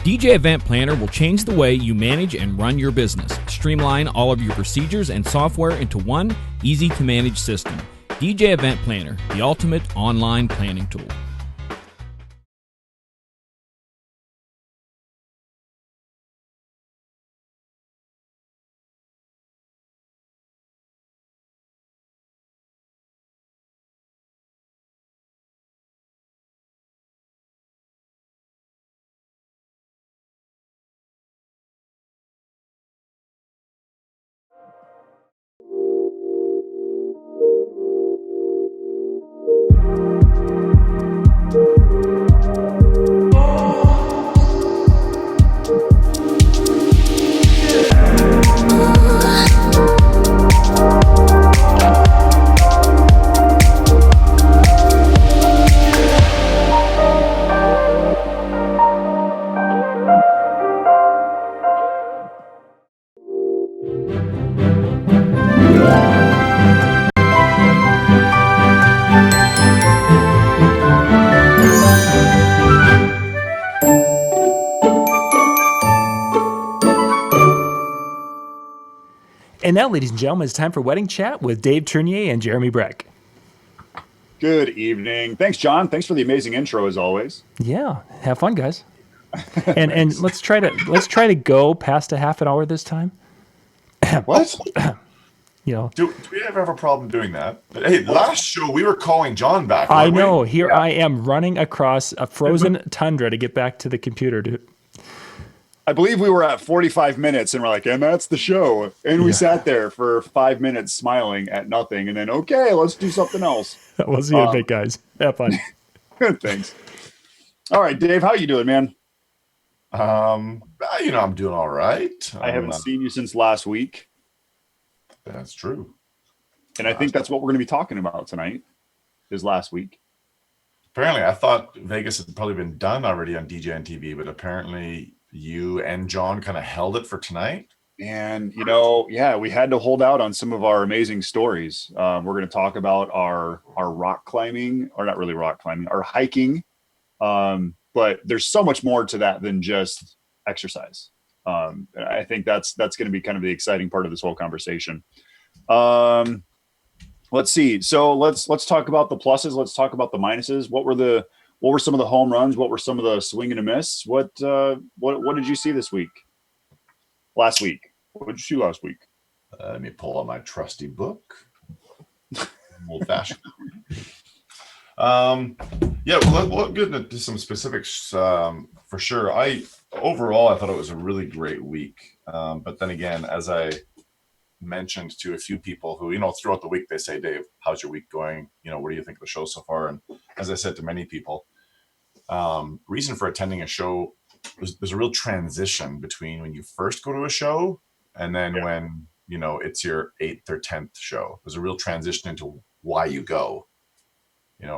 DJ Event Planner will change the way you manage and run your business. Streamline all of your procedures and software into one easy-to-manage system. DJ Event Planner, the ultimate online planning tool. And now, ladies and gentlemen, it's time for Wedding Chat with Dave Ternier and Jeremy Brech. Good evening. Thanks, John. Thanks for the amazing intro, as always. Yeah, have fun, guys. and let's try to go past a half an hour this time. What? You know, Do we ever have a problem doing that? Hey, last show we were calling John back. I know. Here I am running across a frozen tundra to get back to the computer. I believe we were at 45 minutes and we're like, and that's the show. And we sat there for 5 minutes smiling at nothing. And then, okay, let's do something else. We'll see you in a bit, guys. Have fun. Thanks. All right, Dave, how you doing, man? I'm doing all right. I haven't seen you since last week. That's true. And I think that's what we're going to be talking about tonight, is last week. Apparently, I thought Vegas had probably been done already on DJNTV, but apparently you and John kind of held it for tonight. And, we had to hold out on some of our amazing stories. We're going to talk about our rock climbing, or not really rock climbing, our hiking. But there's so much more to that than just exercise. I think that's going to be kind of the exciting part of this whole conversation. Let's see. So let's talk about the pluses. Let's talk about the minuses. What were some of the home runs? What were some of the swing and a miss? What did you see this week? Last week. What did you see last week? Let me pull out my trusty book. Old fashioned. We'll get into some specifics for sure. Overall, I thought it was a really great week. But then again, as I mentioned to a few people who, throughout the week, they say, Dave, how's your week going? What do you think of the show so far? And as I said to many people, reason for attending a show, there's a real transition between when you first go to a show and then when, it's your 8th or 10th show. There's a real transition into why you go.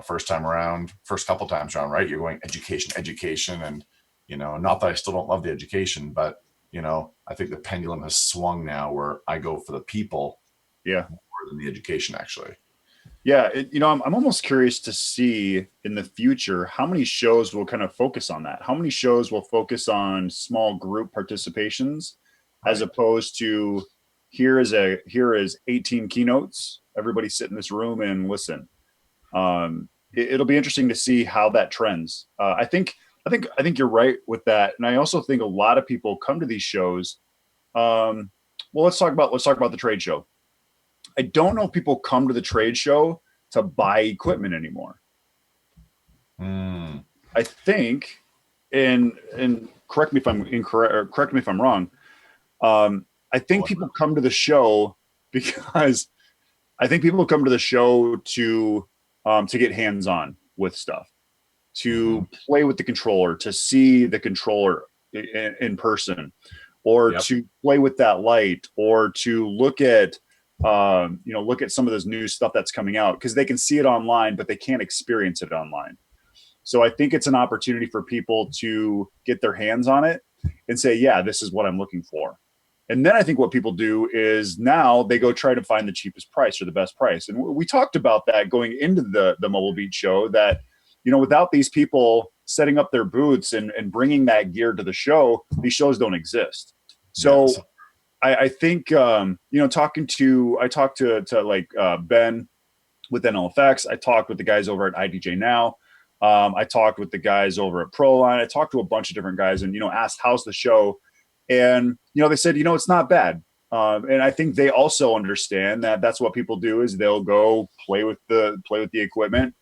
First couple times around, right? You're going education. And, not that I still don't love the education, but, I think the pendulum has swung now where I go for the people more than the education, actually. Yeah. I'm almost curious to see in the future, how many shows will kind of focus on that? How many shows will focus on small group participations as opposed to here is 18 keynotes. Everybody sit in this room and listen. It'll be interesting to see how that trends. I think you're right with that, and I also think a lot of people come to these shows. Let's talk about the trade show. I don't know if people come to the trade show to buy equipment anymore. I think, and correct me if I'm incorrect, or correct me if I'm wrong. I think people come to the show because I think people come to the show to get hands-on with stuff, to play with the controller, to see the controller in person, or to play with that light, or to look at some of this new stuff that's coming out, because they can see it online, but they can't experience it online. So I think it's an opportunity for people to get their hands on it and say, yeah, this is what I'm looking for. And then I think what people do is now they go try to find the cheapest price or the best price. And we talked about that going into the Mobile Beat show, that, without these people setting up their booths and bringing that gear to the show, these shows don't exist. So Yes. I think, I talked to like Ben with NLFX. I talked with the guys over at IDJ Now. I talked with the guys over at Proline. I talked to a bunch of different guys and, asked how's the show. And, they said, it's not bad. And I think they also understand that that's what people do is they'll go play with the equipment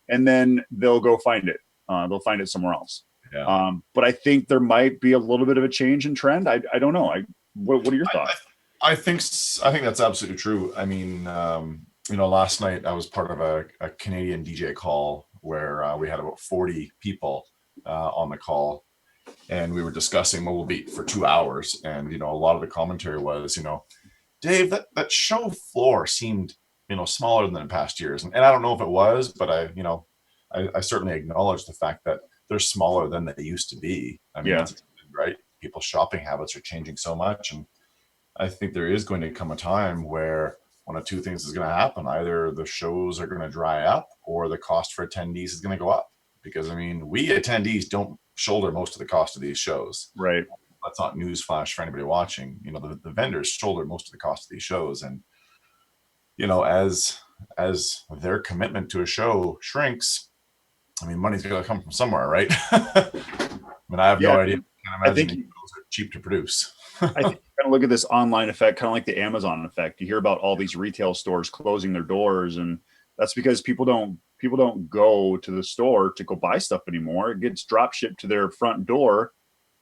and then they'll go find it. They'll find it somewhere else. Yeah. But I think there might be a little bit of a change in trend. I don't know. What are your thoughts? I think that's absolutely true. I mean, last night I was part of a Canadian DJ call where we had about 40 people on the call, and we were discussing Mobile Beat for 2 hours. And, a lot of the commentary was, Dave, that show floor seemed, smaller than in past years. And I don't know if it was, but I certainly acknowledge the fact that they're smaller than they used to be. I mean, that's right. People's shopping habits are changing so much. And I think there is going to come a time where one of two things is going to happen. Either the shows are going to dry up or the cost for attendees is going to go up. Because, we attendees don't shoulder most of the cost of these shows. Right. That's not news flash for anybody watching. The vendors shoulder most of the cost of these shows. And, as their commitment to a show shrinks, money's going to come from somewhere, right? I have no idea. I think those are cheap to produce. I think you kind of look at this online effect, kind of like the Amazon effect. You hear about all these retail stores closing their doors, and that's because people don't go to the store to go buy stuff anymore. It gets drop shipped to their front door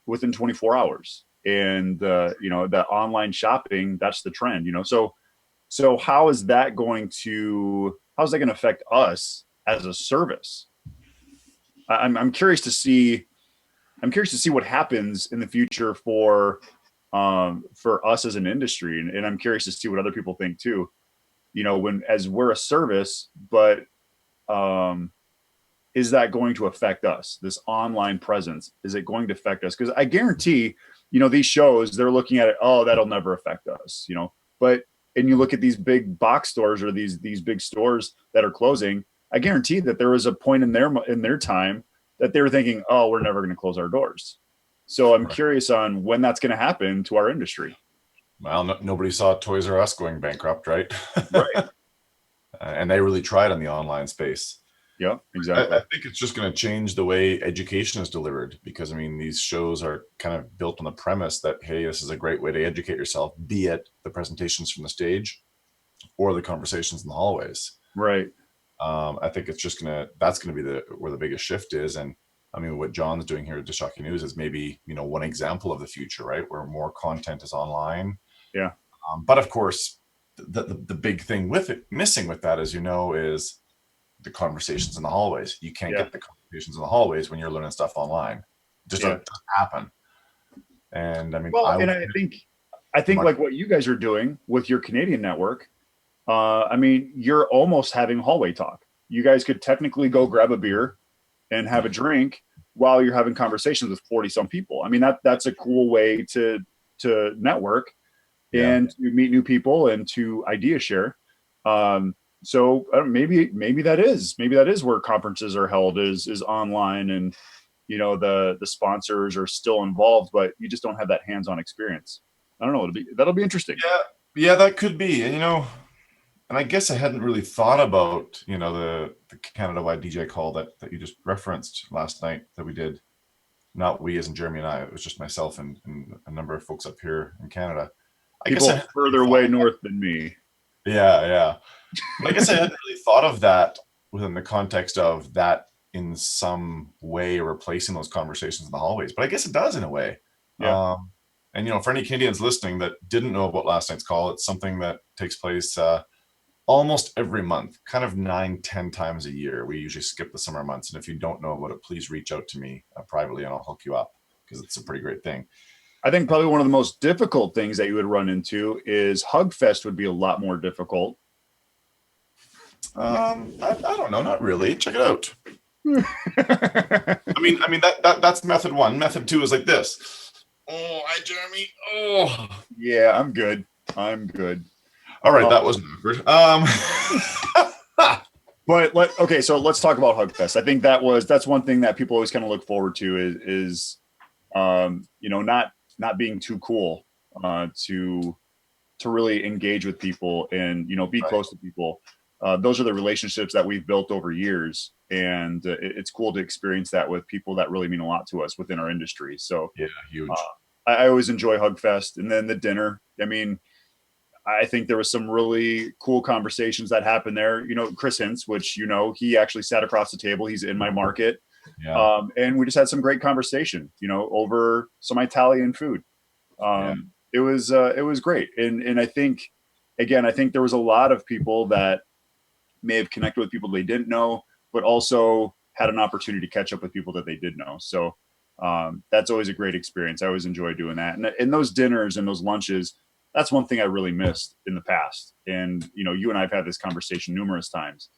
within 24 hours. And that online shopping, that's the trend. So how is that going to affect us as a service? I'm curious to see what happens in the future for us as an industry, and I'm curious to see what other people think too. As we're a service, but is that going to affect us? This online presence, is it going to affect us? Because I guarantee, these shows, they're looking at it, oh, that'll never affect us, and you look at these big box stores or these big stores that are closing. I guarantee that there was a point in their time that they were thinking, oh, we're never going to close our doors. So I'm curious on when that's going to happen to our industry. Well, nobody saw Toys R Us going bankrupt, right? Right. And they really tried on the online space. Yeah, exactly. I think it's just going to change the way education is delivered because, these shows are kind of built on the premise that, hey, this is a great way to educate yourself, be it the presentations from the stage or the conversations in the hallways. Right. I think it's just that's going to be where the biggest shift is. And what John's doing here at Disc Jockey News is maybe, one example of the future, right? Where more content is online. Yeah. But of course, the big thing missing with that, as is the conversations in the hallways. You can't get the conversations in the hallways when you're learning stuff online. It just doesn't happen. And I think like what you guys are doing with your Canadian network, you're almost having hallway talk. You guys could technically go grab a beer and have a drink while you're having conversations with 40 some people. That's a cool way to network and to meet new people and to idea share. So maybe that is where conferences are held is online, and the sponsors are still involved, but you just don't have that hands-on experience. I don't know. That'll be interesting. Yeah, that could be. And and I guess I hadn't really thought about the Canada-wide DJ call that you just referenced last night that we did. Not we as in Jeremy and I. It was just myself and a number of folks up here in Canada. People further away north than me. Yeah. But I guess I hadn't really thought of that within the context of that in some way replacing those conversations in the hallways. But I guess it does in a way. Yeah. And for any Canadians listening that didn't know about last night's call, it's something that takes place almost every month, kind of 9-10 times a year. We usually skip the summer months. And if you don't know about it, please reach out to me privately and I'll hook you up because it's a pretty great thing. I think probably one of the most difficult things that you would run into is Hugfest would be a lot more difficult. I don't know, not really. Check it out. That's method one. Method two is like this. Oh, hi, Jeremy. Oh, yeah, I'm good. All right, that wasn't awkward. Okay, so let's talk about Hugfest. I think that's one thing that people always kind of look forward to is not being too cool to really engage with people and be close to people. Those are the relationships that we've built over years, and it's cool to experience that with people that really mean a lot to us within our industry. So Yeah, huge. I always enjoy Hugfest, and then the dinner. I mean, I think there was some really cool conversations that happened there. Chris Hintz, which he actually sat across the table. He's in my market, and we just had some great conversation. Over some Italian food. It was great, and I think there was a lot of people that may have connected with people they didn't know, but also had an opportunity to catch up with people that they did know. So that's always a great experience. I always enjoy doing that, and those dinners and those lunches. That's one thing I really missed in the past. And, you and I have had this conversation numerous times.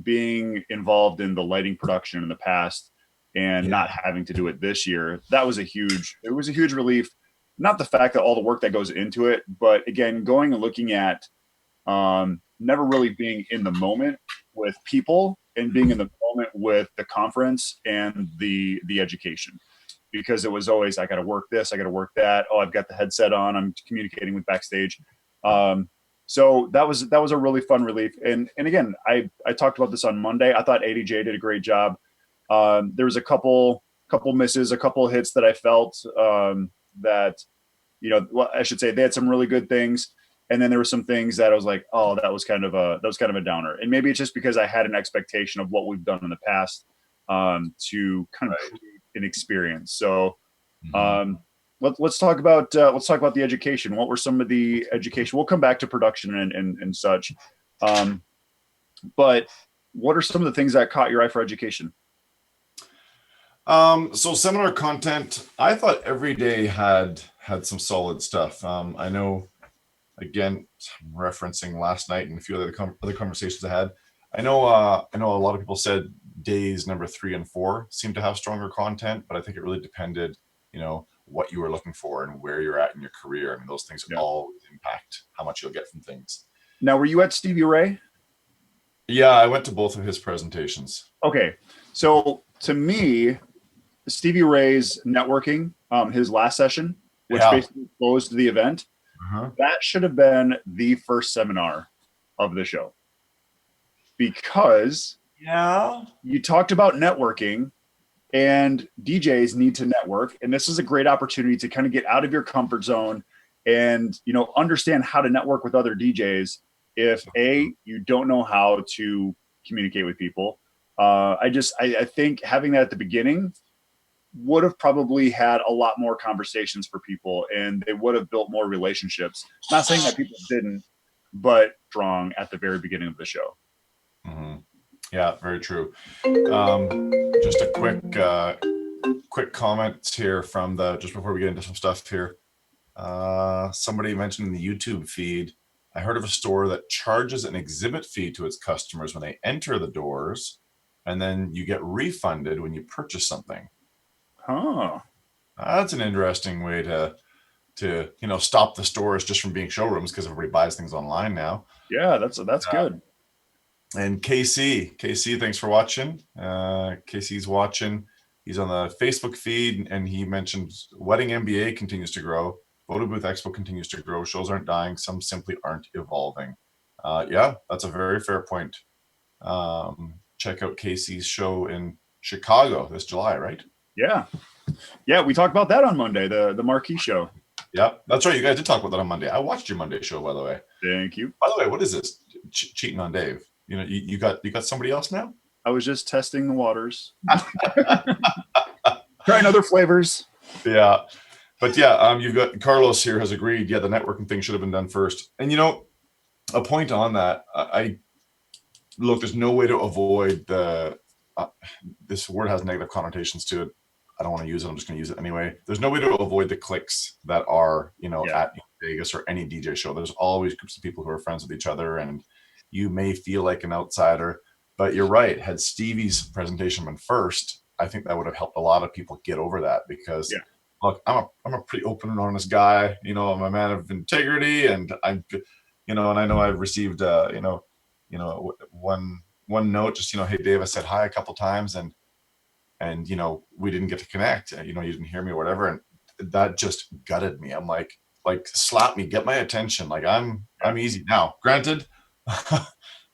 Being involved in the lighting production in the past and not having to do it this year, it was a huge relief. Not the fact that all the work that goes into it, but again, going and looking at never really being in the moment with people and being in the moment with the conference and the education. Because it was always, I got to work this, I got to work that. Oh, I've got the headset on, I'm communicating with backstage. So that was a really fun relief. And again, I talked about this on Monday. I thought ADJ did a great job. There was a couple misses, a couple hits that I felt that, I should say they had some really good things. And then there were some things that I was like, oh, that was kind of a downer. And maybe it's just because I had an expectation of what we've done in the past to kind of create an experience. So let's talk about the education. What were some of the education? We'll come back to production and such. But what are some of the things that caught your eye for education? So seminar content, I thought every day had some solid stuff. I know, again, referencing last night and a few other conversations I had. I know a lot of people said days number 3 and 4 seemed to have stronger content, but I think it really depended, what you were looking for and where you're at in your career. I mean, those things all impact how much you'll get from things. Now, were you at Stevie Ray? Yeah, I went to both of his presentations. Okay. So to me, Stevie Ray's networking, his last session, which basically closed the event, that should have been the first seminar of the show. Because you talked about networking, and DJs need to network, and this is a great opportunity to kind of get out of your comfort zone and understand how to network with other DJs if you don't know how to communicate with people. I think having that at the beginning would have probably had a lot more conversations for people, and they would have built more relationships. Not saying that people didn't, but strong at the very beginning of the show. Yeah, very true. Just a quick comment here from just before we get into some stuff here. Somebody mentioned in the YouTube feed, I heard of a store that charges an exhibit fee to its customers when they enter the doors, and then you get refunded when you purchase something. That's an interesting way to stop the stores just from being showrooms, because everybody buys things online now. Yeah, that's good. And KC, thanks for watching. KC's watching. He's on the Facebook feed, and he mentioned Wedding MBA continues to grow. Photo Booth Expo continues to grow. Shows aren't dying. Some simply aren't evolving. That's a very fair point. Check out KC's show in Chicago this July, right? Yeah, we talked about that on Monday, the Marquee show. Yeah, that's right. You guys did talk about that on Monday. I watched your Monday show, by the way. Thank you. By the way, what is this? Cheating on Dave. You got somebody else now? I was just testing the waters. Trying other flavors. Yeah. But you've got Carlos here has agreed. Yeah, the networking thing should have been done first. And a point on that, there's no way to avoid this word has negative connotations to it. I don't want to use it. I'm just going to use it anyway. There's no way to avoid the cliques that are, at Vegas or any DJ show. There's always groups of people who are friends with each other, and you may feel like an outsider, but you're right. Had Stevie's presentation been first, I think that would have helped a lot of people get over that, because look, I'm a pretty open and honest guy. I'm a man of integrity, and and I know I've received, one note, just, hey, Dave, I said hi a couple times, and we didn't get to connect. You didn't hear me or whatever, and that just gutted me. I'm like slap me, get my attention. Like I'm easy now. Granted,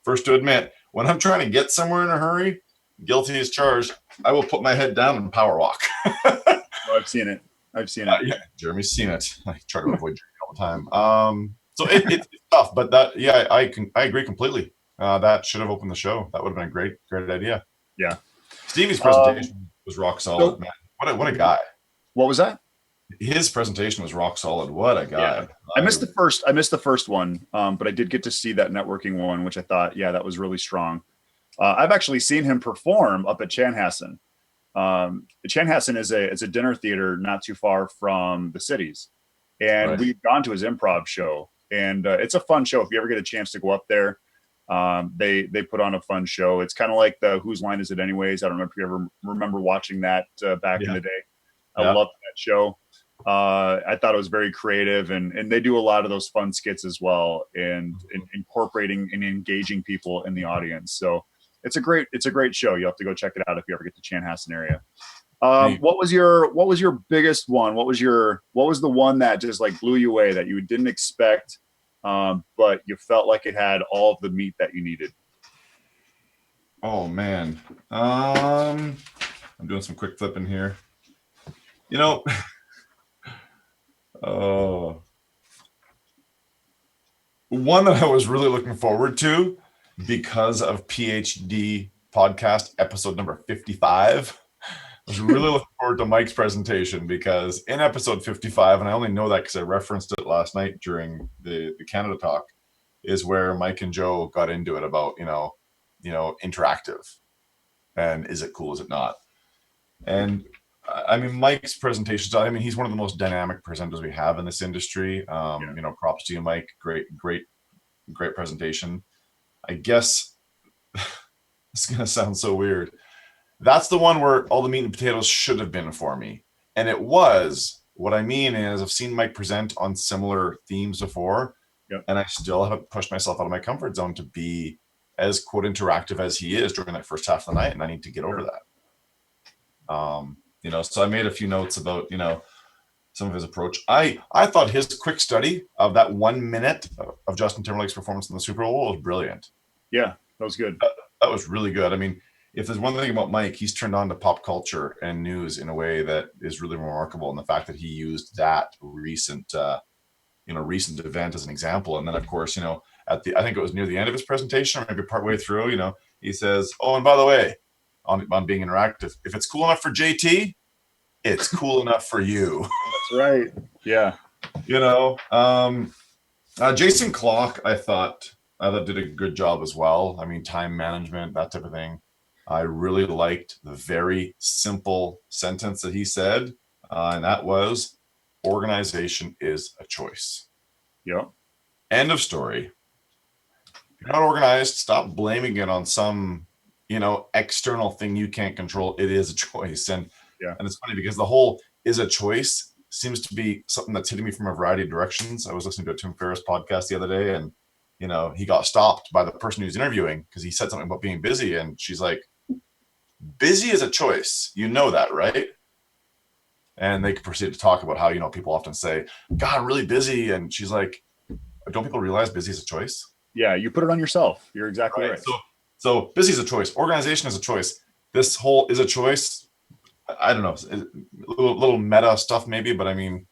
first to admit, when I'm trying to get somewhere in a hurry, guilty as charged, I will put my head down and power walk. Oh, I've seen it. Yeah, Jeremy's seen it. I try to avoid Jeremy all the time. So it's tough, but I agree completely. That should have opened the show. That would have been a great idea. Yeah. Stevie's presentation was rock solid, man. What a guy. What was that? His presentation was rock solid. What a guy. Yeah. I missed the first one, but I did get to see that networking one, which I thought, that was really strong. I've actually seen him perform up at Chanhassen. Chanhassen is a dinner theater not too far from the cities, and we've gone to his improv show, and it's a fun show. If you ever get a chance to go up there, they put on a fun show. It's kind of like the Whose Line Is It Anyways? I don't know if you ever remember watching that back in the day. I loved that show. I thought it was very creative, and they do a lot of those fun skits as well, and incorporating and engaging people in the audience. So it's a great show. You have to go check it out if you ever get to Chanhassen area. What was your biggest one? What was the one that just like blew you away that you didn't expect, but you felt like it had all of the meat that you needed? Oh man. I'm doing some quick flipping here. One that I was really looking forward to because of PhD podcast episode number 55. I was really looking forward to Mike's presentation, because in episode 55, and I only know that because I referenced it last night during the Canada talk, is where Mike and Joe got into it about, interactive and is it cool, is it not? And I mean, Mike's presentations, he's one of the most dynamic presenters we have in this industry. Props to you, Mike. Great presentation. I guess it's going to sound so weird. That's the one where all the meat and potatoes should have been for me. And it was. What I mean is, I've seen Mike present on similar themes before, and I still haven't pushed myself out of my comfort zone to be as quote interactive as he is during that first half of the night, and I need to get over that. So I made a few notes about, some of his approach. I thought his quick study of that 1 minute of Justin Timberlake's performance in the Super Bowl was brilliant. Yeah, that was good. That was really good. I mean, if there's one thing about Mike, he's turned on to pop culture and news in a way that is really remarkable. And the fact that he used that recent event as an example. And then, of course, I think it was near the end of his presentation, or maybe partway through, he says, oh, and by the way, on being interactive, if it's cool enough for JT, it's cool enough for you. That's right. Yeah. Jason Clock, I thought did a good job as well. I mean, time management, that type of thing. I really liked the very simple sentence that he said, and that was, organization is a choice. Yeah. End of story. If you're not organized, stop blaming it on some, external thing you can't control. It is a choice. And it's funny because the whole is a choice seems to be something that's hitting me from a variety of directions. I was listening to a Tim Ferriss podcast the other day, and he got stopped by the person he was interviewing because he said something about being busy, and she's like, busy is a choice. You know that, right? And they proceeded to talk about how, people often say, God, I'm really busy. And she's like, don't people realize busy is a choice? Yeah, you put it on yourself. You're exactly right. So busy is a choice. Organization is a choice. This whole is a choice. I don't know, a little meta stuff maybe, but I mean,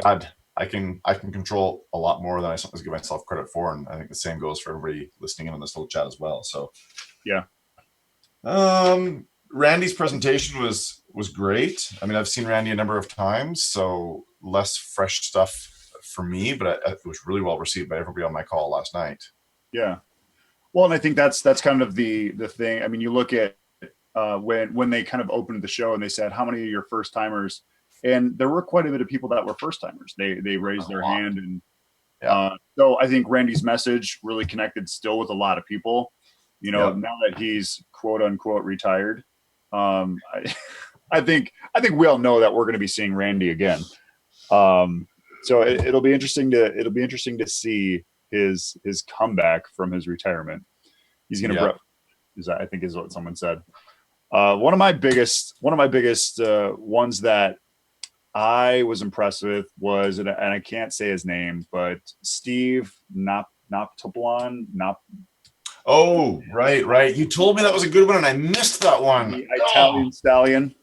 God, I can control a lot more than I sometimes give myself credit for, and I think the same goes for everybody listening in on this little chat as well. So, yeah. Randy's presentation was great. I mean, I've seen Randy a number of times, so less fresh stuff for me, but it was really well received by everybody on my call last night. Yeah. Well, and I think that's kind of the thing. I mean, you look at when they kind of opened the show and they said, how many of your first timers? And there were quite a bit of people that were first timers. They raised their hand, and so I think Randy's message really connected still with a lot of people. Now that he's quote unquote retired, I think we all know that we're going to be seeing Randy again. So it'll be interesting to see his comeback from his retirement. He's going to, I think is what someone said. One of my biggest ones that I was impressed with was, and I can't say his name, but Steve Noptoplon. Oh, right. You told me that was a good one, and I missed that one. The Italian Stallion.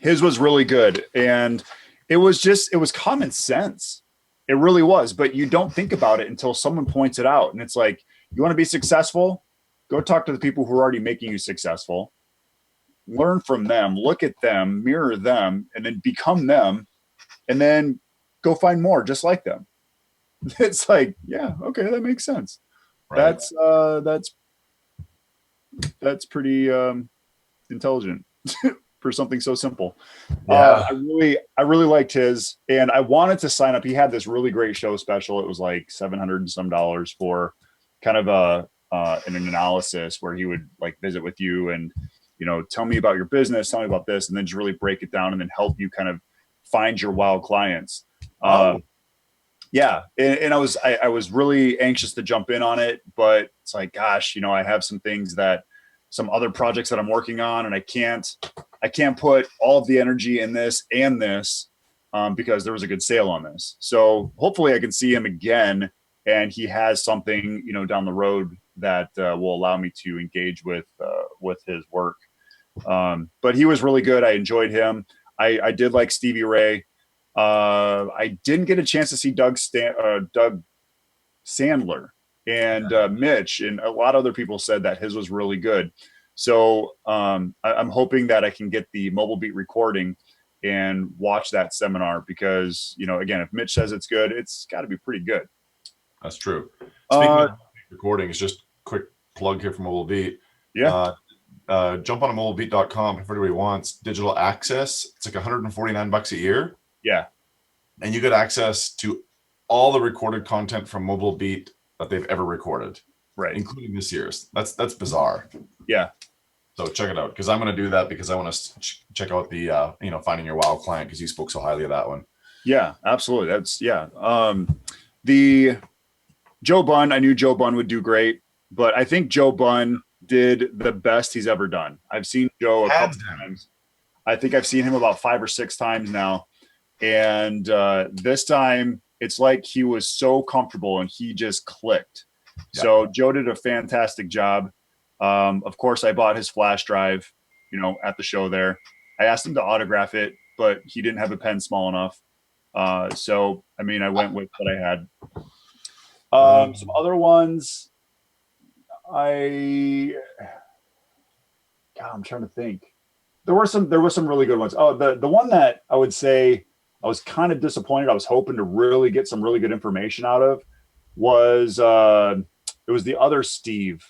His was really good, and it was common sense. It really was, but you don't think about it until someone points it out, and it's like, you want to be successful? Go talk to the people who are already making you successful. Learn from them, look at them, mirror them, and then become them, and then go find more just like them. It's like, yeah, okay, that makes sense. Right. That's pretty intelligent for something so simple. Yeah. I really liked his, and I wanted to sign up. He had this really great show special. It was like $700 and some for kind of an analysis where he would like visit with you and, you know, tell me about your business, tell me about this, and then just really break it down and then help you kind of find your wow clients. Yeah. And I was really anxious to jump in on it, but it's like, gosh, you know, I have some other projects that I'm working on, and I can't put all of the energy in this and this because there was a good sale on this. So hopefully I can see him again, and he has something, you know, down the road that will allow me to engage with his work. But he was really good. I enjoyed him. I did like Stevie Ray. I didn't get a chance to see Doug Sandler and Mitch, and a lot of other people said that his was really good. So I'm hoping that I can get the Mobile Beat recording and watch that seminar because, you know, again, if Mitch says it's good, it's got to be pretty good. That's true. Speaking of recordings, just quick plug here for Mobile Beat. Yeah. Jump on mobilebeat.com if everybody wants digital access. It's like $149 a year. Yeah. And you get access to all the recorded content from Mobile Beat that they've ever recorded. Right. Including this year's. That's bizarre. Yeah. So check it out, because I'm going to do that because I want to check out the, finding your wow client, because you spoke so highly of that one. Yeah, absolutely. That's the Joe Bunn, I knew Joe Bunn would do great, but I think Joe Bunn did the best he's ever done. I've seen Joe a couple times. I think I've seen him about 5 or 6 times now. And this time it's like he was so comfortable and he just clicked. Yeah. So Joe did a fantastic job. Of course, I bought his flash drive, you know, at the show there. I asked him to autograph it, but he didn't have a pen small enough. So, I mean, I went with what I had. Some other ones, I'm trying to think. There were some really good ones. Oh, the one that I would say I was kind of disappointed. I was hoping to really get some really good information out of was it was the other Steve.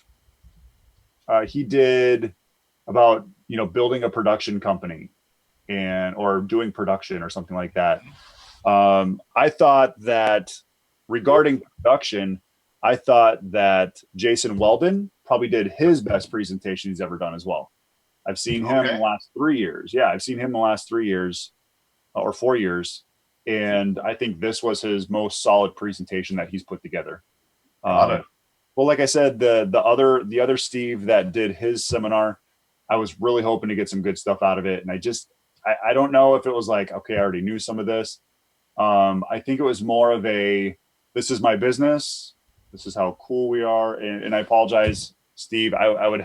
He did about, you know, building a production company or doing production or something like that. I thought that regarding production, I thought that Jason Weldon probably did his best presentation he's ever done as well. I've seen him in the last 3 years. Yeah, I've seen him in the last 3 years or 4 years. And I think this was his most solid presentation that he's put together. Well, like I said, the other Steve that did his seminar, I was really hoping to get some good stuff out of it. And I don't know if it was like, okay, I already knew some of this. I think it was more of a, this is my business. This is how cool we are. And I apologize, Steve. I would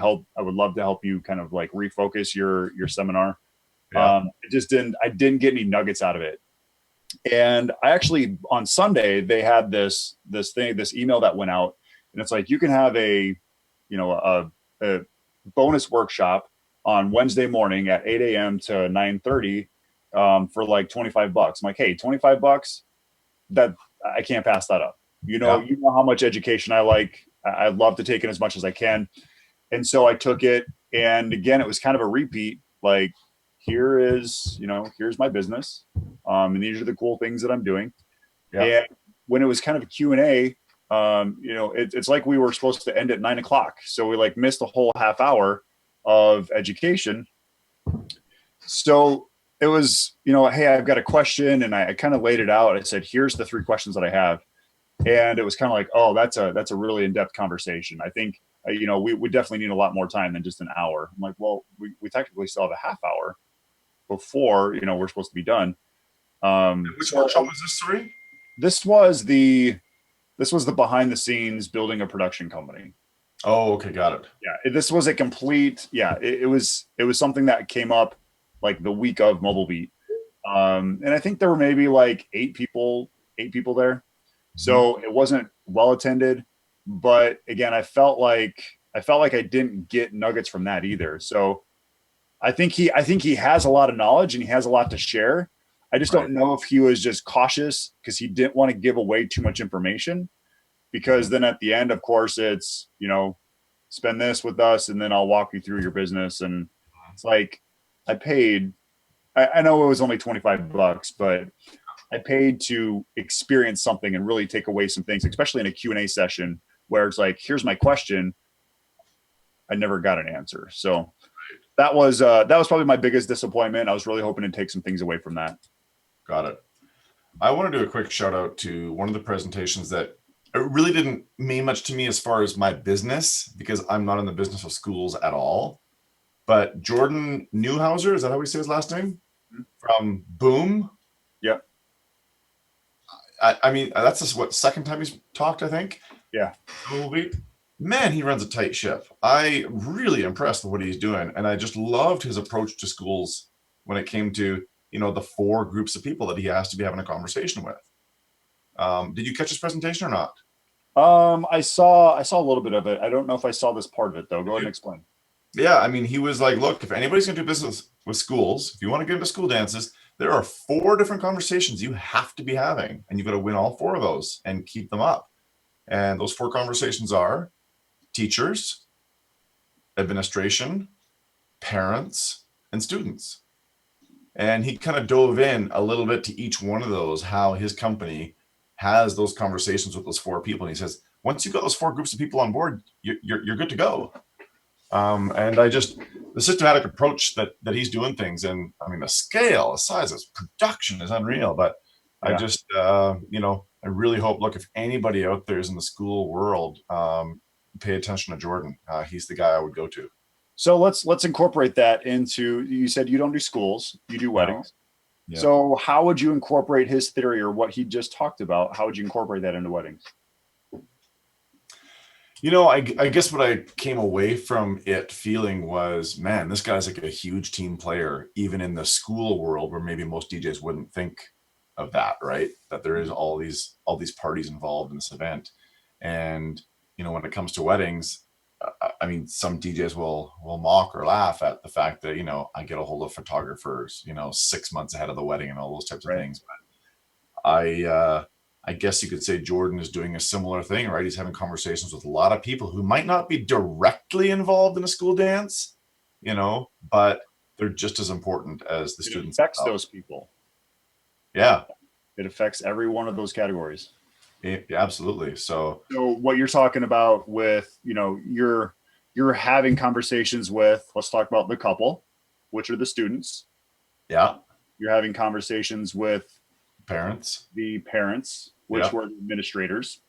love to help you kind of like refocus your seminar. Yeah. I didn't get any nuggets out of it. And I actually, on Sunday, they had this email that went out, and it's like, you can have a bonus workshop on Wednesday morning at 8 a.m. to 9:30 for like $25. I'm like, hey, $25, that I can't pass that up. You know how much education I like. I love to take in as much as I can. And so I took it. And again, it was kind of a repeat. Like, here's my business. And these are the cool things that I'm doing. Yeah. And when it was kind of a Q&A, it's like we were supposed to end at 9 o'clock. So we like missed a whole half hour of education. So it was, hey, I've got a question. And I kind of laid it out. I said, here's the 3 questions that I have. And it was kind of like, oh, that's a really in-depth conversation. I think, we definitely need a lot more time than just an hour. I'm like, well, we technically still have a half hour before, we're supposed to be done. Which workshop was this, sorry? This was the behind the scenes building a production company. Oh, okay, got it. Yeah, this was a complete. Yeah, it was something that came up like the week of Mobile Beat, and I think there were maybe like eight people there, so it wasn't well attended. But again, I felt like I didn't get nuggets from that either. So I think he has a lot of knowledge and he has a lot to share. I just don't know if he was just cautious because he didn't want to give away too much information. Because then at the end, of course, it's, spend this with us and then I'll walk you through your business. And it's like, I know it was only $25, but I paid to experience something and really take away some things, especially in a Q&A session where it's like, here's my question. I never got an answer. So that was probably my biggest disappointment. I was really hoping to take some things away from that. Got it. I want to do a quick shout out to one of the presentations that it really didn't mean much to me as far as my business, because I'm not in the business of schools at all. But Jordan Newhauser, is that how we say his last name? From Boom. Yep. I mean, that's just second time he's talked, I think. Yeah. Man, he runs a tight ship. I really impressed with what he's doing. And I just loved his approach to schools when it came to, the 4 groups of people that he has to be having a conversation with. Did you catch his presentation or not? I saw a little bit of it. I don't know if I saw this part of it though. Go ahead and explain. Yeah, I mean, he was like, look, if anybody's going to do business with schools, if you want to get into school dances, there are 4 different conversations you have to be having, and you've got to win all 4 of those and keep them up. And those 4 conversations are teachers, administration, parents, and students. And he kind of dove in a little bit to each one of those, how his company has those conversations with those 4 people. And he says, once you've got those 4 groups of people on board, you're good to go. And the systematic approach that he's doing things, and I mean, the scale, the size, the production is unreal. But yeah. I just, I really hope, look, if anybody out there is in the school world, pay attention to Jordan. He's the guy I would go to. So let's incorporate that into, you said you don't do schools, you do weddings. No. Yeah. So how would you incorporate his theory or what he just talked about? How would you incorporate that into weddings? I guess what I came away from it feeling was, man, this guy's like a huge team player, even in the school world where maybe most DJs wouldn't think of that, right? That there is all these parties involved in this event. And, when it comes to weddings, I mean, some DJs will mock or laugh at the fact that, I get a hold of photographers, 6 months ahead of the wedding and all those types of things. But I guess you could say Jordan is doing a similar thing, right? He's having conversations with a lot of people who might not be directly involved in a school dance, but they're just as important as the students. It affects those people. Yeah. It affects every one of those categories. Yeah, absolutely. So what you're talking about with, you're having conversations with, let's talk about the couple, which are the students. Yeah. You're having conversations with the parents, which were the administrators.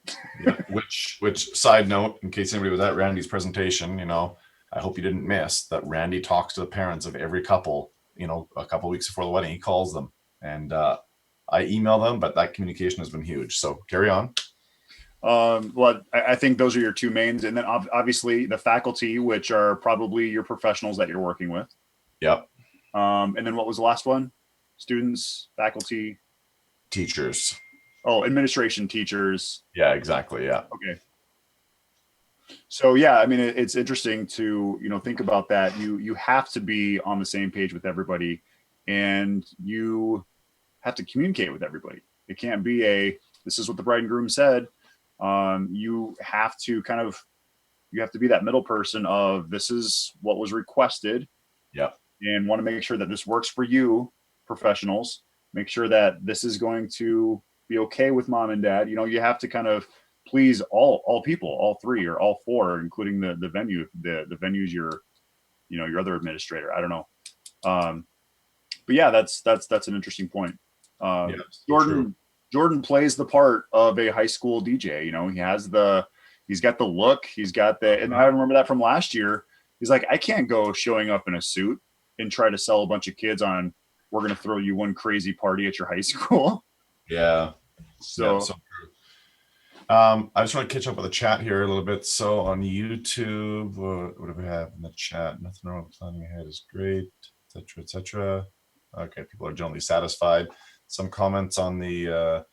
Yeah. Which side note, in case anybody was at Randy's presentation, I hope you didn't miss that Randy talks to the parents of every couple, a couple of weeks before the wedding. He calls them, and I email them, but that communication has been huge. So carry on. Well, I think those are your 2 mains. And then obviously the faculty, which are probably your professionals that you're working with. Yep. And then what was the last one? Students, faculty, teachers. Oh, administration, teachers. Yeah, exactly. Yeah. Okay. So yeah, I mean, it's interesting to, think about that. You have to be on the same page with everybody, and you have to communicate with everybody. It can't be this is what the bride and groom said. You have to be that middle person of, this is what was requested. Yeah. And want to make sure that this works for you professionals, make sure that this is going to be okay with mom and dad. You have to kind of please all people, all 3 or all 4, including the venue. The venue's your other administrator. I don't know. But yeah, that's an interesting point. Jordan, Jordan plays the part of a high school DJ. You know, he's got the look, he's got the, and I remember that from last year. He's like, I can't go showing up in a suit and try to sell a bunch of kids on, we're going to throw you one crazy party at your high school. Yeah. So, yeah, so true. I just want to catch up with the chat here a little bit. So on YouTube, what do we have in the chat? Nothing wrong with planning ahead is great, etc., etc. Okay, people are generally satisfied. Some comments on the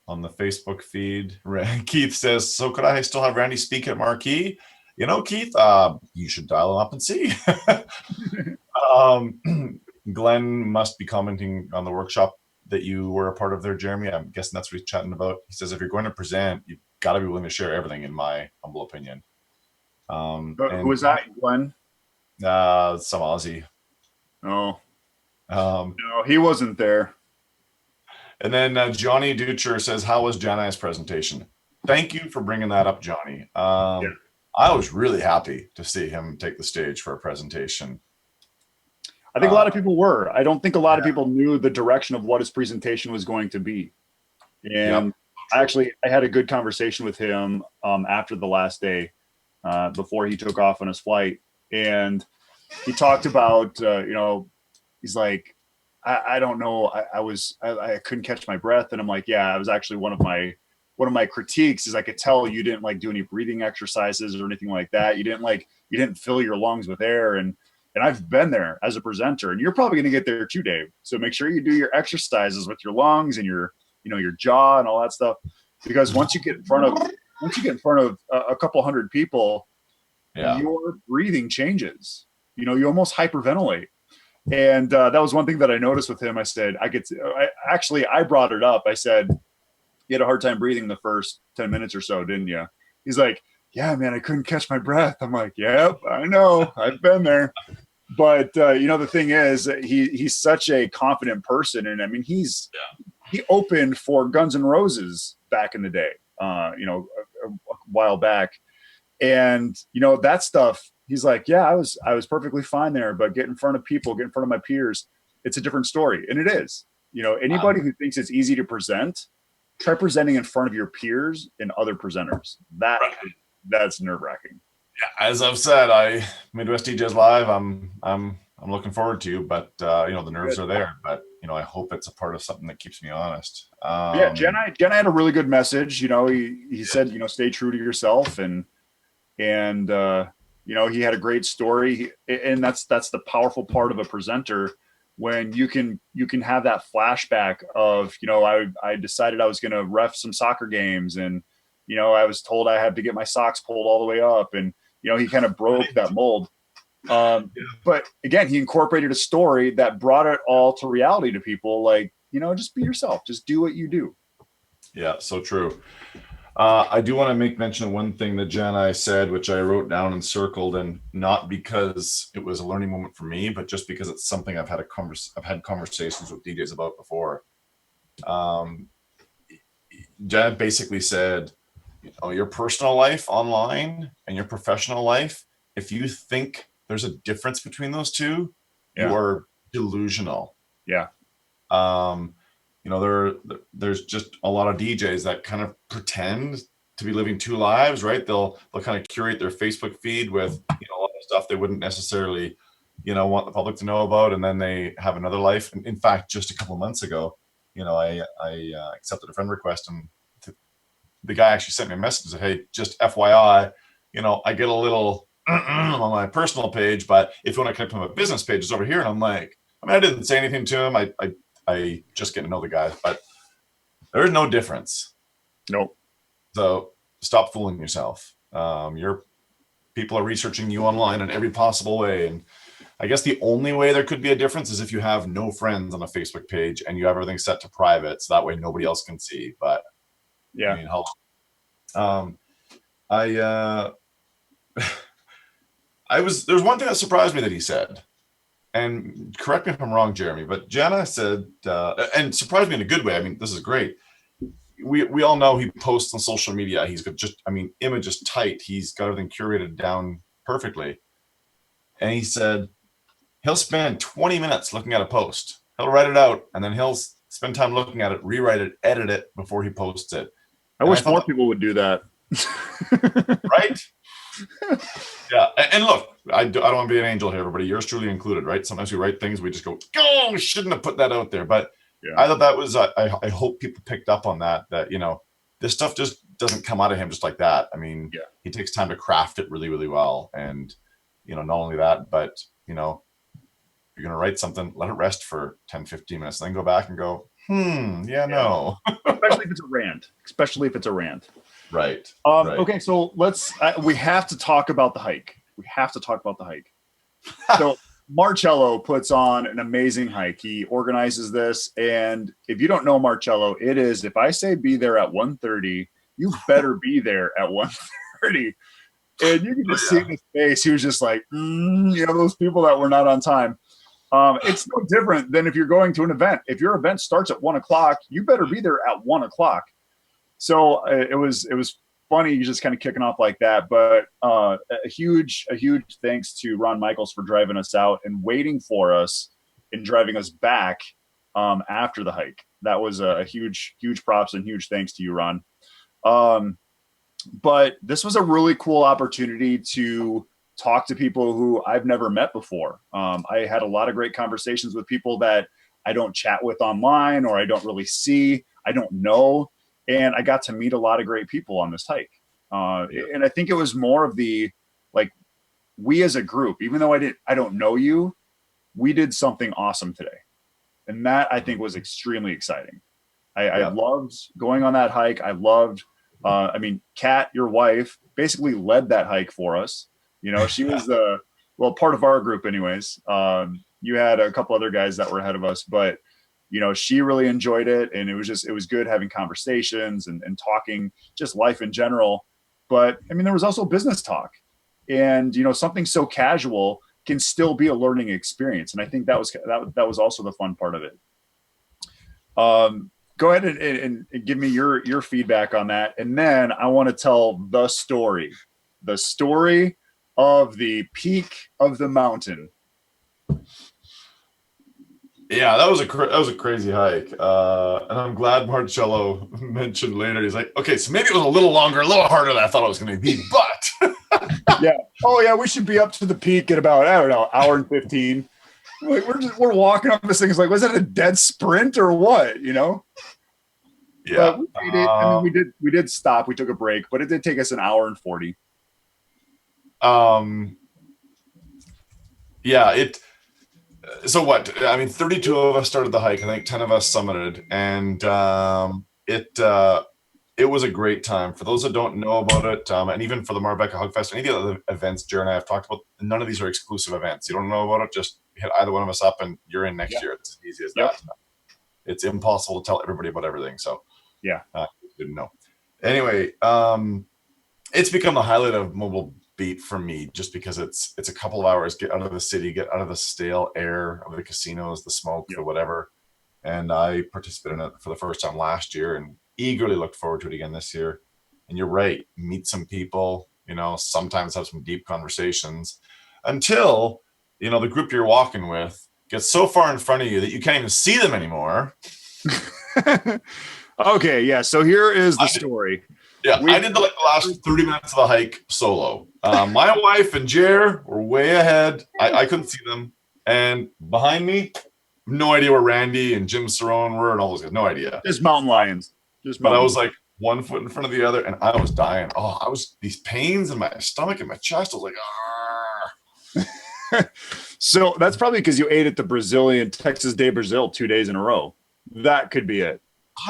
Facebook feed. Keith says, "So could I still have Randy speak at Marquee?" You know, Keith, you should dial him up and see. Glenn must be commenting on the workshop that you were a part of there, Jeremy. I'm guessing that's what he's chatting about. He says, if you're going to present, you've got to be willing to share everything, in my humble opinion. who was that, Glenn? Some Aussie. Oh, no, he wasn't there. And then Johnny Ducher says, how was Janai's presentation? Thank you for bringing that up, Johnny. Yeah. I was really happy to see him take the stage for a presentation. I think a lot of people were. I don't think a lot of people knew the direction of what his presentation was going to be. And I had a good conversation with him after the last day, before he took off on his flight. And he talked about, he's like, I don't know. I couldn't catch my breath. And I'm like, yeah, it was actually one of my critiques is I could tell you didn't like do any breathing exercises or anything like that. You didn't fill your lungs with air. And I've been there as a presenter, and you're probably going to get there too, Dave. So make sure you do your exercises with your lungs and your jaw and all that stuff. Because once you get in front of a couple hundred people, your breathing changes. You almost hyperventilate. And that was one thing that I noticed with him. I said, I brought it up. I said, you had a hard time breathing the first 10 minutes or so, didn't you? He's like, yeah, man, I couldn't catch my breath. I'm like, yep, I know. I've been there. But, the thing is, he's such a confident person. And I mean, he opened for Guns N' Roses back in the day, a while back. And, that stuff, he's like, yeah, I was perfectly fine there, but get in front of people, get in front of my peers, it's a different story. And it is. Anybody who thinks it's easy to present, try presenting in front of your peers and other presenters. That's nerve-wracking. Yeah, as I've said, Midwest DJs Live, I'm looking forward to, but the nerves are there. But I hope it's a part of something that keeps me honest. Jenna had a really good message. He said, stay true to yourself, and he had a great story, and that's the powerful part of a presenter, when you can have that flashback of, I decided I was going to ref some soccer games, and I was told I had to get my socks pulled all the way up, and he kind of broke that mold. But again, he incorporated a story that brought it all to reality to people. Like, just be yourself, just do what you do. Yeah, so true. I do want to make mention of one thing that Jana said, which I wrote down and circled, and not because it was a learning moment for me, but just because it's something I've had conversations with DJs about before. Jana basically said, your personal life online and your professional life, if you think there's a difference between those two, you are delusional. Yeah. There's just a lot of DJs that kind of pretend to be living two lives, right? They'll kind of curate their Facebook feed with a lot of stuff they wouldn't necessarily want the public to know about, and then they have another life. And in fact, just a couple of months ago, I accepted a friend request, and the guy actually sent me a message and said, hey, just FYI, I get a little on my personal page, but if you want to connect with my business page, it's over here. And I'm like, I didn't say anything to him. I just get to know the guy, but there's no difference. Nope. So stop fooling yourself. Your people are researching you online in every possible way. And I guess the only way there could be a difference is if you have no friends on a Facebook page and you have everything set to private, so that way nobody else can see. But yeah, there's one thing that surprised me that he said, and correct me if I'm wrong, Jeremy, but Jana said, and surprised me in a good way. I mean, this is great. We all know he posts on social media. He's got images tight. He's got everything curated down perfectly. And he said he'll spend 20 minutes looking at a post. He'll write it out, and then he'll spend time looking at it, rewrite it, edit it before he posts it. I wish more people would do that. Right? Yeah. And look, I don't want to be an angel here, everybody. Yours truly included, right? Sometimes we write things, we just go, oh, we shouldn't have put that out there. But I thought that was, I hope people picked up on that, this stuff just doesn't come out of him just like that. I mean, he takes time to craft it really, really well. And, not only that, but, you're going to write something, let it rest for 10, 15 minutes, and then go back and go, no. Especially if it's a rant. Right. Okay, so we have to talk about the hike. So Marcello puts on an amazing hike. He organizes this, and if you don't know Marcello, it is, if I say be there at 1:30, you better be there at 1:30. And you can just see in his face, he was just like, those people that were not on time. It's no different than if you're going to an event. If your event starts at 1:00, you better be there at 1:00. So it was funny just kind of kicking off like that. But a huge thanks to Ron Michaels for driving us out and waiting for us and driving us back after the hike. That was a huge props and huge thanks to you, Ron. But this was a really cool opportunity to talk to people who I've never met before. I had a lot of great conversations with people that I don't chat with online, or I don't really see, I don't know. And I got to meet a lot of great people on this hike. And I think it was more of the, like, we as a group, even though I don't know you, we did something awesome today. And that I think was extremely exciting. I loved going on that hike. I loved, Kat, your wife, basically led that hike for us. She was part of our group anyways. You had a couple other guys that were ahead of us, but she really enjoyed it, and it was good having conversations and talking just life in general. But there was also business talk, and something so casual can still be a learning experience. And I think that was also the fun part of it. Go ahead and give me your feedback on that. And then I want to tell the story of the peak of the mountain. Yeah, that was a crazy hike, and I'm glad Marcello mentioned later. He's like, okay, so maybe it was a little longer, a little harder than I thought it was going to be, but we should be up to the peak in about, I don't know, hour and 15. Like, we're walking up this thing. It's like, was that a dead sprint or what? Yeah, but we made it. We did stop. We took a break, but it did take us an hour and 40. So what? 32 of us started the hike. I think 10 of us summited, and it was a great time. For those that don't know about it, and even for the Marbella Hug Fest, any of the other events Jared and I have talked about, none of these are exclusive events. You don't know about it, just hit either one of us up, and you're in next year. It's as easy as that. It's impossible to tell everybody about everything. So didn't know. Anyway, it's become the highlight of Mobile Beat for me, just because it's a couple of hours, get out of the city, get out of the stale air of the casinos, the smoke, the whatever. And I participated in it for the first time last year and eagerly looked forward to it again this year. And you're right, meet some people, sometimes have some deep conversations until, the group you're walking with gets so far in front of you that you can't even see them anymore. Okay, yeah. So here is the story. I did the last 30 minutes of the hike solo. My wife and Jer were way ahead. I couldn't see them. And behind me, no idea where Randy and Jim Cerrone were and all those guys. No idea. Just mountain lions. But I was like 1 foot in front of the other, and I was dying. Oh, these pains in my stomach and my chest. I was like, So that's probably because you ate at the Texas de Brazil 2 days in a row. That could be it.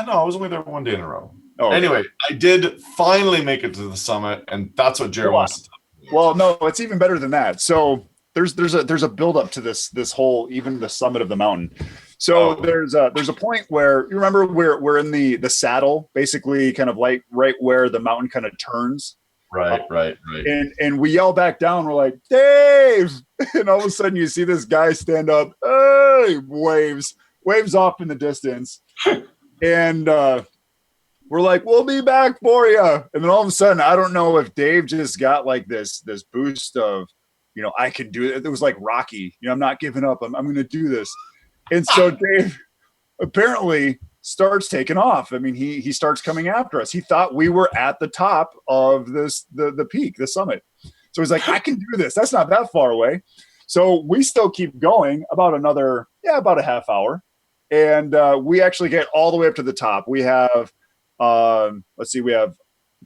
No, I was only there 1 day in a row. Oh, anyway, I did finally make it to the summit, and that's what Jared wants to talk about. Well, no, it's even better than that. So there's a build up to this whole, even the summit of the mountain. So there's a point where, you remember, we're in the saddle, basically kind of like right where the mountain kind of turns. Right. And we yell back down. We're like, Dave! And all of a sudden you see this guy stand up, hey, waves off in the distance. And we're like, we'll be back for you. And then all of a sudden, I don't know if Dave just got like this boost of, I can do it. It was like Rocky, I'm not giving up. I'm going to do this. And so apparently starts taking off. I mean, he starts coming after us. He thought we were at the top of the peak, the summit. So he's like, I can do this. That's not that far away. So we still keep going about a half hour. And we actually get all the way up to the top. We have, let's see, we have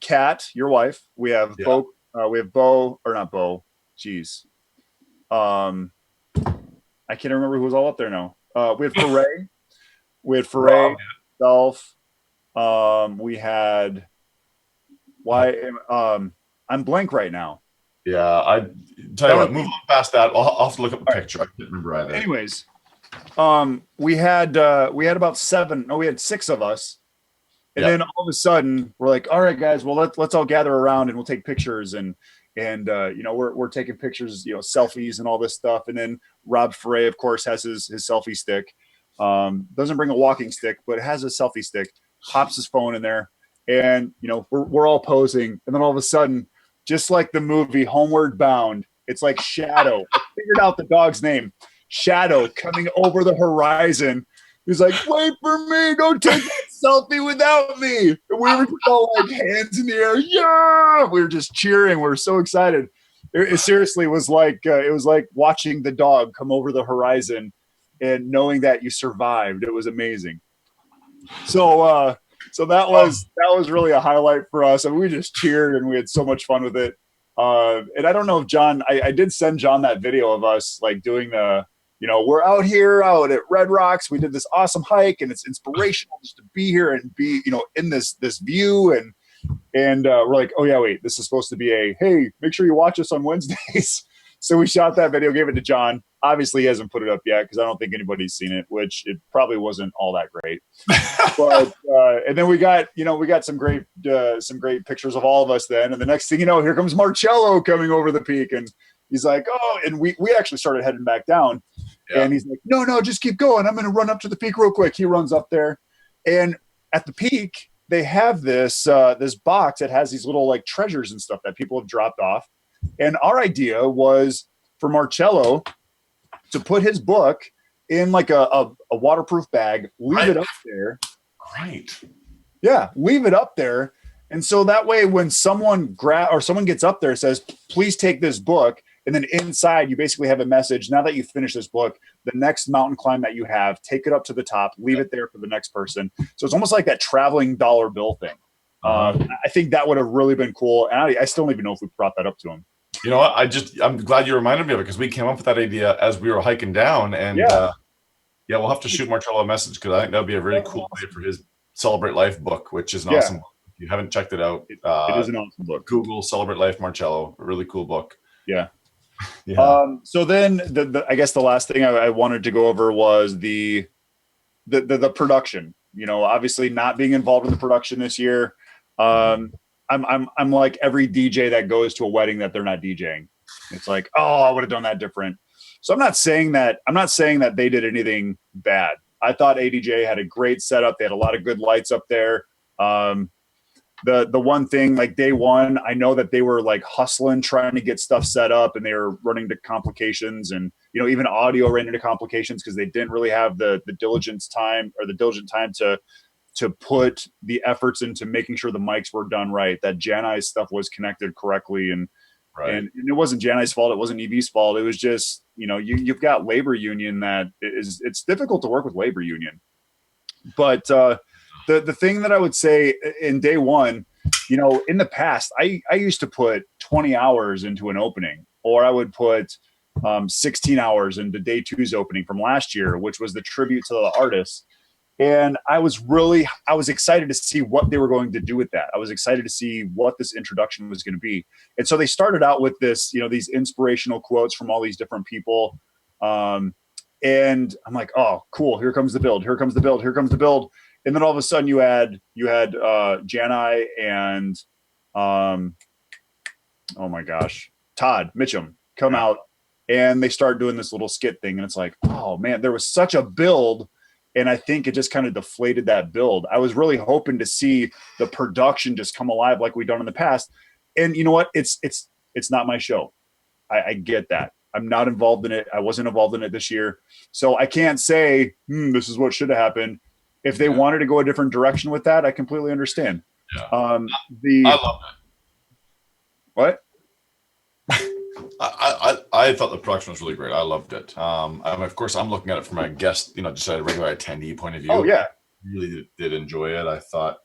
Kat, your wife. We have Bo. We have Bo, or not Bo. Jeez. I can't remember who was all up there now. We had Foray. We had Foray, Self. We had I'm blank right now. Yeah, I tell you what, move on past that. I'll have to look up a picture. I can't remember either. Anyways, we had about 6 of us. And then all of a sudden we're like, all right, guys, well, let's all gather around and we'll take pictures and we're taking pictures, selfies and all this stuff. And then Rob Foray, of course, has his selfie stick. Doesn't bring a walking stick, but it has a selfie stick, pops his phone in there, and we're all posing. And then all of a sudden, just like the movie Homeward Bound, it's like Shadow. I figured out the dog's name. Shadow coming over the horizon. He's like, wait for me. Don't take that selfie without me. And we were just all like hands in the air. Yeah. We were just cheering. We were so excited. It seriously was like, it was like watching the dog come over the horizon and knowing that you survived. It was amazing. So that was really a highlight for us. And we just cheered and we had so much fun with it. And I don't know if John, I did send John that video of us like doing we're out at Red Rocks. We did this awesome hike and it's inspirational just to be here and be, in this view. And we're like, oh yeah, wait, this is supposed to be hey, make sure you watch us on Wednesdays. So we shot that video, gave it to John. Obviously he hasn't put it up yet because I don't think anybody's seen it, which it probably wasn't all that great. But and then we got some great pictures of all of us then. And the next thing you know, here comes Marcello coming over the peak and he's like, oh, and we actually started heading back down. Yeah. And he's like, no, just keep going. I'm going to run up to the peak real quick. He runs up there. And at the peak, they have this box that has these little like treasures and stuff that people have dropped off. And our idea was for Marcello to put his book in like a waterproof bag, leave it up there. Right. Yeah, leave it up there. And so that way when someone gets up there and says, please take this book, and then inside you basically have a message. Now that you finish this book, the next mountain climb that you have, take it up to the top, leave it there for the next person. So it's almost like that traveling dollar bill thing. I think that would have really been cool. And I still don't even know if we brought that up to him. You know what? I'm glad you reminded me of it because we came up with that idea as we were hiking down. And we'll have to shoot Marcello a message because I think that would be a really cool way for his Celebrate Life book, which is an awesome book. If you haven't checked it out, it is an awesome book. Google Celebrate Life Marcello, a really cool book. Yeah. So then I guess the last thing I wanted to go over was the production. Obviously not being involved in the production this year. I'm like every DJ that goes to a wedding that they're not DJing. It's like, oh, I would have done that different. So I'm not saying that they did anything bad. I thought ADJ had a great setup. They had a lot of good lights up there. The one thing, like day one, I know that they were like hustling, trying to get stuff set up, and they were running into complications, and even audio ran into complications because they didn't really have the diligent time to put the efforts into making sure the mics were done right, that Janai's stuff was connected correctly, and it wasn't Janai's fault, it wasn't EV's fault. It was just you've got labor union that it's difficult to work with labor union, but. The thing that I would say in day one, in the past, I used to put 20 hours into an opening, or I would put 16 hours into day two's opening from last year, which was the tribute to the artists. And I was excited to see what they were going to do with that. I was excited to see what this introduction was going to be. And so they started out with this, these inspirational quotes from all these different people. And I'm like, oh, cool. Here comes the build. Here comes the build. Here comes the build. And then all of a sudden you had Janai and oh my gosh, Todd Mitchum come out, and they start doing this little skit thing, and it's like, oh man, there was such a build, and I think it just kind of deflated that build. I was really hoping to see the production just come alive like we've done in the past. And you know what? It's not my show. I get that. I'm not involved in it. I wasn't involved in it this year. So I can't say, this is what should have happened. If they wanted to go a different direction with that, I completely understand. Yeah. I loved it. What? I thought the production was really great. I loved it. Of course, I'm looking at it from a guest, just a regular attendee point of view. Oh, yeah. I really did enjoy it. I thought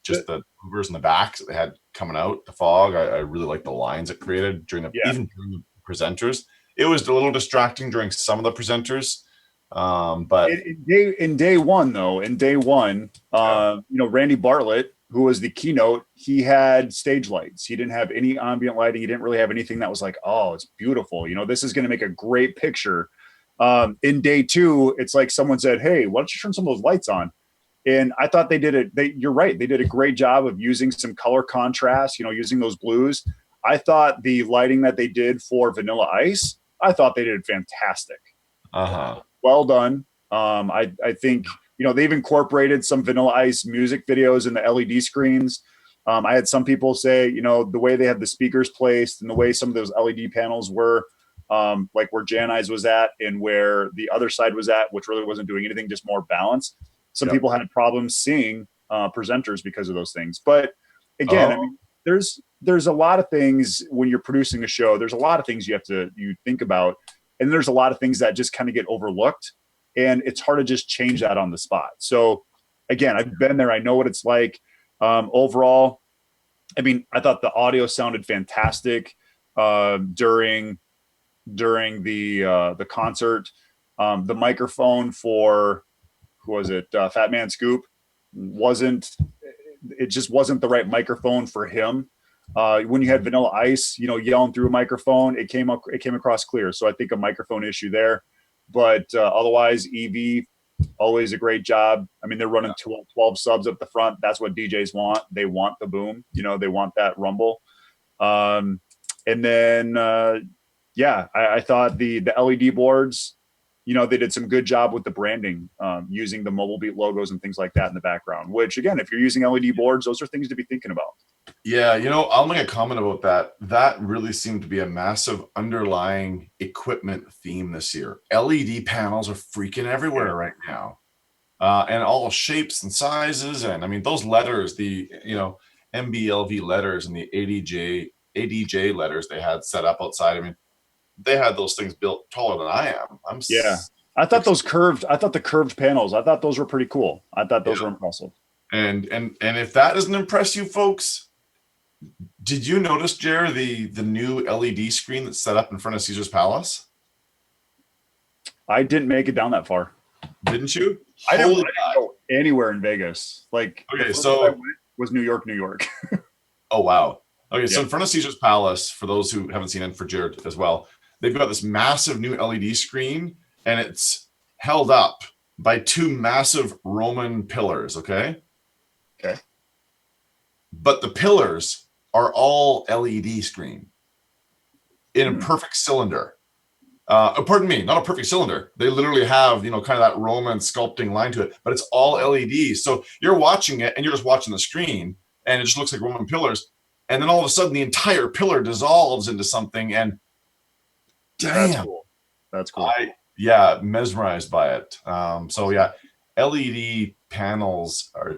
just the hoovers in the backs that they had coming out, the fog. I really liked the lines it created even during the presenters. It was a little distracting during some of the presenters. But in day one, Randy Bartlett, who was the keynote, he had stage lights. He didn't have any ambient lighting. He didn't really have anything that was like, oh, it's beautiful. This is going to make a great picture. In day two, it's like someone said, hey, why don't you turn some of those lights on? And I thought they did it. You're right. They did a great job of using some color contrast, using those blues. I thought the lighting that they did for Vanilla Ice, I thought they did fantastic. Well done. I think, they've incorporated some Vanilla Ice music videos in the LED screens. I had some people say, the way they have the speakers placed and the way some of those LED panels were, like where Jan Eyes was at and where the other side was at, which really wasn't doing anything, just more balance. Some people had problems seeing presenters because of those things. But again, I mean, there's a lot of things when you're producing a show. There's a lot of things you think about, and there's a lot of things that just kind of get overlooked, and it's hard to just change that on the spot. So again, I've been there. I know what it's like. Overall, I mean, I thought the audio sounded fantastic during the concert. The microphone for who was it? Fat Man Scoop just wasn't the right microphone for him. When you had Vanilla Ice, yelling through a microphone, it came across clear. So I think a microphone issue there, but otherwise EV, always a great job. I mean, they're running 12 subs up the front. That's what DJs want. They want the boom, they want that rumble. And then, I thought the LED boards, they did some good job with the branding, using the Mobile Beat logos and things like that in the background, which again, if you're using LED boards, those are things to be thinking about. Yeah. I'll make a comment about that. That really seemed to be a massive underlying equipment theme this year. LED panels are freaking everywhere right now. And all shapes and sizes. And I mean, those letters, the, MBLV letters and the ADJ letters they had set up outside. I mean, they had those things built taller than I am. I thought the curved panels, I thought those were pretty cool. I thought those were impressive. And if that doesn't impress you folks, did you notice, Jer, the new LED screen that's set up in front of Caesar's Palace? I didn't make it down that far. Didn't you? I didn't go anywhere in Vegas. Like, okay, so was New York. Oh wow. Okay, so in front of Caesar's Palace, for those who haven't seen it, for Jared as well, they've got this massive new LED screen, and it's held up by two massive Roman pillars. Okay. But the pillars are all LED screen in a perfect cylinder. Pardon me, not a perfect cylinder. They literally have, kind of that Roman sculpting line to it, but it's all LED. So you're watching it and you're just watching the screen and it just looks like Roman pillars. And then all of a sudden the entire pillar dissolves into something, and damn, that's cool. Mesmerized by it. LED panels are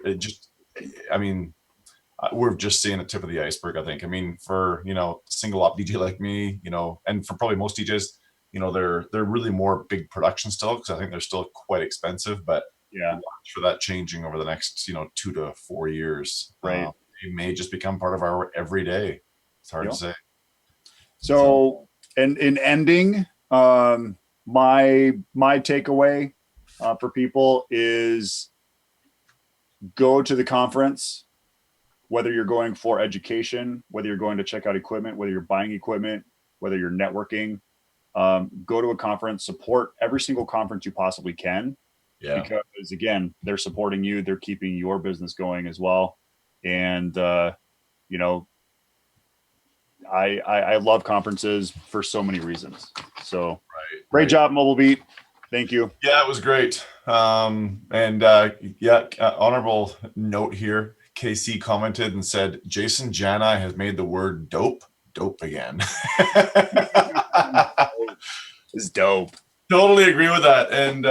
we're just seeing the tip of the iceberg, I think. I mean, for, single op DJ like me, and for probably most DJs, they're really more big production still, because I think they're still quite expensive, but watch for that changing over the next, 2 to 4 years. Right. It may just become part of our everyday. It's hard to say. So, and in ending, my takeaway for people is go to the conference, whether you're going for education, whether you're going to check out equipment, whether you're buying equipment, whether you're networking, go to a conference, support every single conference you possibly can. Yeah. Because again, they're supporting you, they're keeping your business going as well. And, I love conferences for so many reasons. So great job, Mobile Beat. Thank you. Yeah, it was great. Honorable note here. KC commented and said, Jason Jani has made the word dope dope again. It's dope. Totally agree with that. And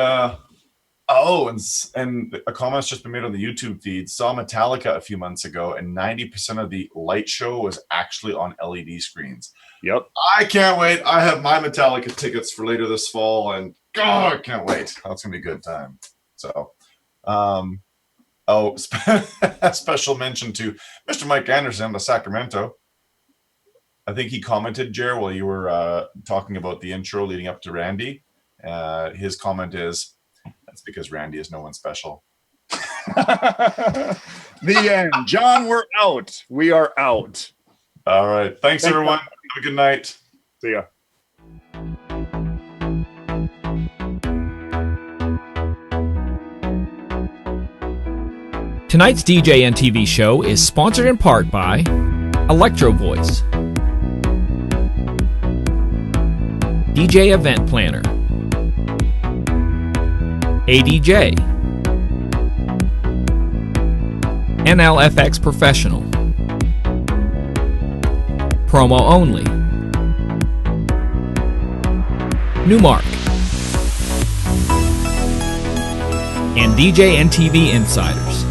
and a comment's just been made on the YouTube feed. Saw Metallica a few months ago, and 90% of the light show was actually on LED screens. Yep. I can't wait. I have my Metallica tickets for later this fall, and God, I can't wait. That's gonna be a good time. So, special mention to Mr. Mike Anderson of Sacramento. I think he commented, Jer, while you were talking about the intro leading up to Randy. His comment is, "That's because Randy is no one special." The end. John, we're out. We are out. All right. Thanks everyone. Have a good night. See ya. Tonight's DJNTV show is sponsored in part by Electro Voice, DJ Event Planner, ADJ, NLFX Professional, Promo Only, Newmark, and DJNTV Insiders.